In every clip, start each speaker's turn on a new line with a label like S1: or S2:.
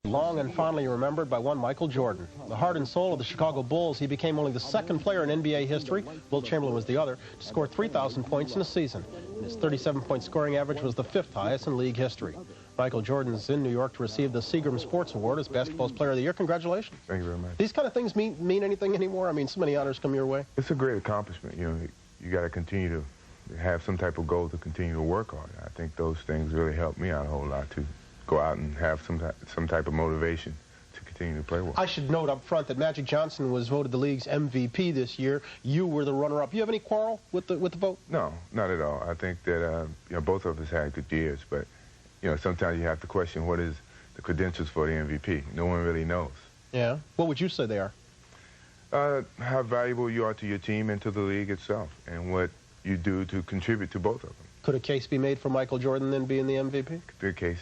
S1: Long and fondly remembered by one Michael Jordan. The heart and soul of the Chicago Bulls, he became only the second player in NBA history, Wilt Chamberlain was the other, to score 3,000 points in a season. And his 37-point scoring average was the 5th highest in league history. Michael Jordan's in New York to receive the Seagram Sports Award as Basketball's Player of the Year. Congratulations.
S2: Thank you very much.
S1: These kind of things mean anything anymore? I mean, so many honors come your way.
S2: It's a great accomplishment. You know, you got to continue to have some type of goal to continue to work on. I think those things really helped me out a whole lot to go out and have some type of motivation to continue to play well.
S1: I should note up front that Magic Johnson was voted the league's MVP this year. You were the runner-up. You have any quarrel with the vote?
S2: No, not at all. I think that you know, both of us had good years, but you know, sometimes you have to question what is the credentials for the MVP. No one really knows.
S1: Yeah. What would you say they are?
S2: How valuable you are to your team and to the league itself, and what you do to contribute to both of them.
S1: Could a case be made for Michael Jordan then being the MVP?
S2: Could be a case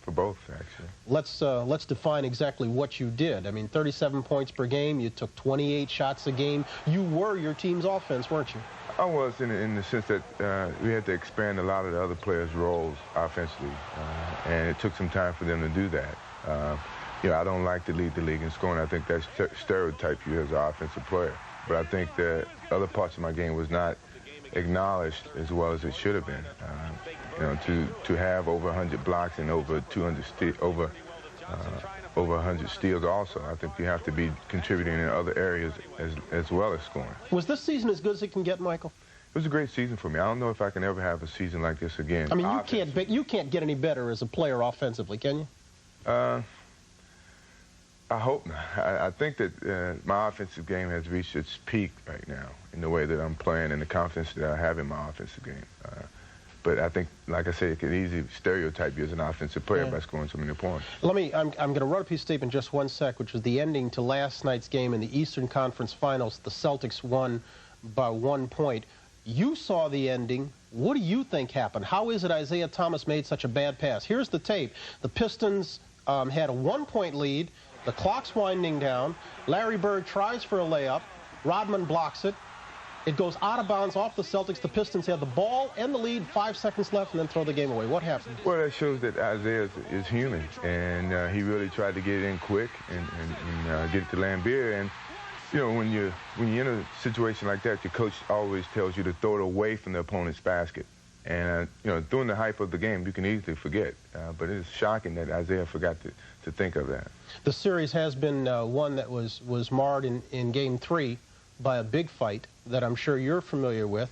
S2: for both, actually.
S1: Let's define exactly what you did. I mean, 37 points per game. You took 28 shots a game. You were your team's offense, weren't you?
S2: I was, in the sense that we had to expand a lot of the other players' roles offensively, and it took some time for them to do that. You know, I don't like to lead the league in scoring. I think that stereotypes you as an offensive player. But I think that other parts of my game was not acknowledged as well as it should have been. You know, to have over 100 blocks and over 200 over 100 steals also. I think you have to be contributing in other areas as well as scoring.
S1: Was this season as good as it can get, Michael?
S2: It was a great season for me. I don't know if I can ever have a season like this again.
S1: I mean, you can't get any better as a player offensively, can you?
S2: I hope not. I think that my offensive game has reached its peak right now in the way that I'm playing and the confidence that I have in my offensive game. But I think, like I said, it could easily stereotype you as an offensive player by scoring so many points.
S1: I'm going to run a piece of tape in just one sec, which was the ending to last night's game in the Eastern Conference Finals. The Celtics won by 1 point. You saw the ending. What do you think happened? How is it Isaiah Thomas made such a bad pass? Here's the tape. The Pistons had a 1-point lead. The clock's winding down. Larry Bird tries for a layup. Rodman blocks it. It goes out of bounds off the Celtics. The Pistons have the ball and the lead, 5 seconds left, and then throw the game away. What happened?
S2: Well, that shows that Isaiah is human, and he really tried to get it in quick and get it to Lambeer. And you know, when you're in a situation like that, your coach always tells you to throw it away from the opponent's basket. And you know, during the hype of the game, you can easily forget. But it's shocking that Isaiah forgot to think of that.
S1: The series has been one that was marred in Game 3 by a big fight that I'm sure you're familiar with.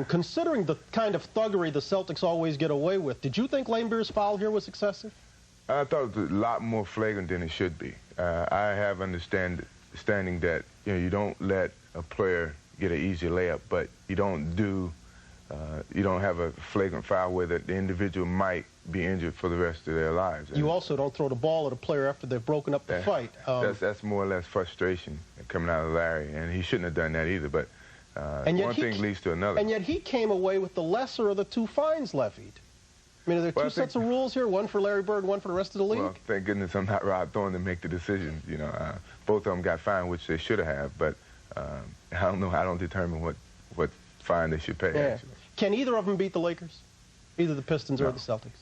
S1: Considering the kind of thuggery the Celtics always get away with, did you think Lambeer's foul here was excessive?
S2: I thought it was a lot more flagrant than it should be. I have understanding that you don't let a player get an easy layup, but you don't have a flagrant foul where the individual might be injured for the rest of their lives.
S1: You also don't throw the ball at a player after they've broken up the fight.
S2: That's more or less frustration coming out of Larry, and he shouldn't have done that either. But one thing leads to another.
S1: And yet he came away with the lesser of the 2 fines levied. I mean, are there two sets of rules here, one for Larry Bird, one for the rest of the league?
S2: Well, thank goodness I'm not Rod Thorne to make the decision. You know, both of them got fined, which they should have, but I don't know. I don't determine what fine they should pay, actually.
S1: Can either of them beat the Lakers? Either the Pistons or the Celtics?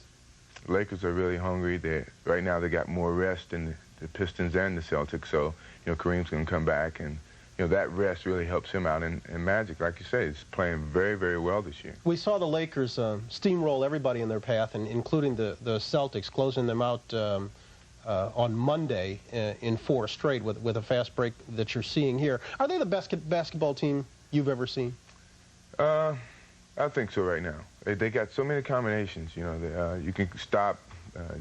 S2: The Lakers are really hungry. Right now they got more rest than the Pistons and the Celtics, so you know, Kareem's going to come back, and you know, that rest really helps him out. And Magic, like you say, is playing very, very well this year. We
S1: saw the Lakers steamroll everybody in their path, and including the Celtics, closing them out on Monday in 4 straight with a fast break that you're seeing here. Are they the best basketball team you've ever seen?
S2: I think so right now. They got so many combinations. You know, you can stop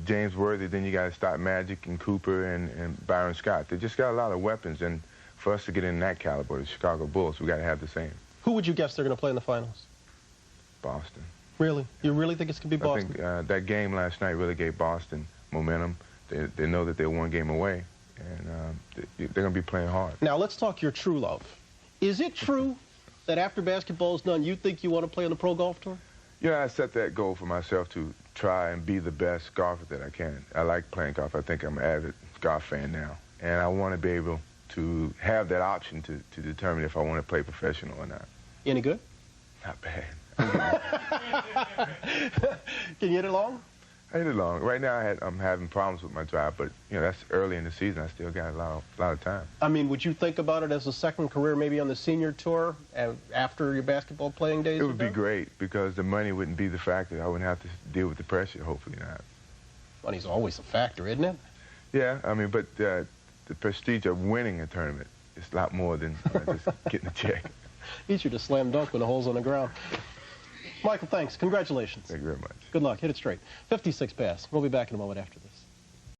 S2: James Worthy, then you got to stop Magic and Cooper and Byron Scott. They just got a lot of weapons, and for us to get in that caliber, the Chicago Bulls, we got to have the same.
S1: Who would you guess they're going to play in the finals?
S2: Boston.
S1: Really? You really think it's going to be Boston?
S2: I think that game last night really gave Boston momentum. They know that they're 1 game away, and they're going to be playing hard.
S1: Now let's talk your true love. Is it true that after basketball's done, you think you want to play on the Pro Golf Tour?
S2: Yeah, I set that goal for myself to try and be the best golfer that I can. I like playing golf. I think I'm an avid golf fan now. And I want to be able to have that option to determine if I want to play professional or not.
S1: Any good?
S2: Not bad.
S1: Can you hit it long?
S2: I hit it long. Right now, I'm having problems with my drive, but that's early in the season. I still got a lot of time.
S1: I mean, would you think about it as a second career, maybe on the senior tour after your basketball playing days?
S2: It would be great because the money wouldn't be the factor. I wouldn't have to deal with the pressure. Hopefully not. Money's
S1: always a factor, isn't it?
S2: Yeah, I mean, but the prestige of winning a tournament is a lot more than just getting a check.
S1: Easier to slam dunk when the hole's on the ground. Michael, thanks. Congratulations.
S2: Thank you very much.
S1: Good luck. Hit it straight. 56 pass. We'll be back in a moment after this.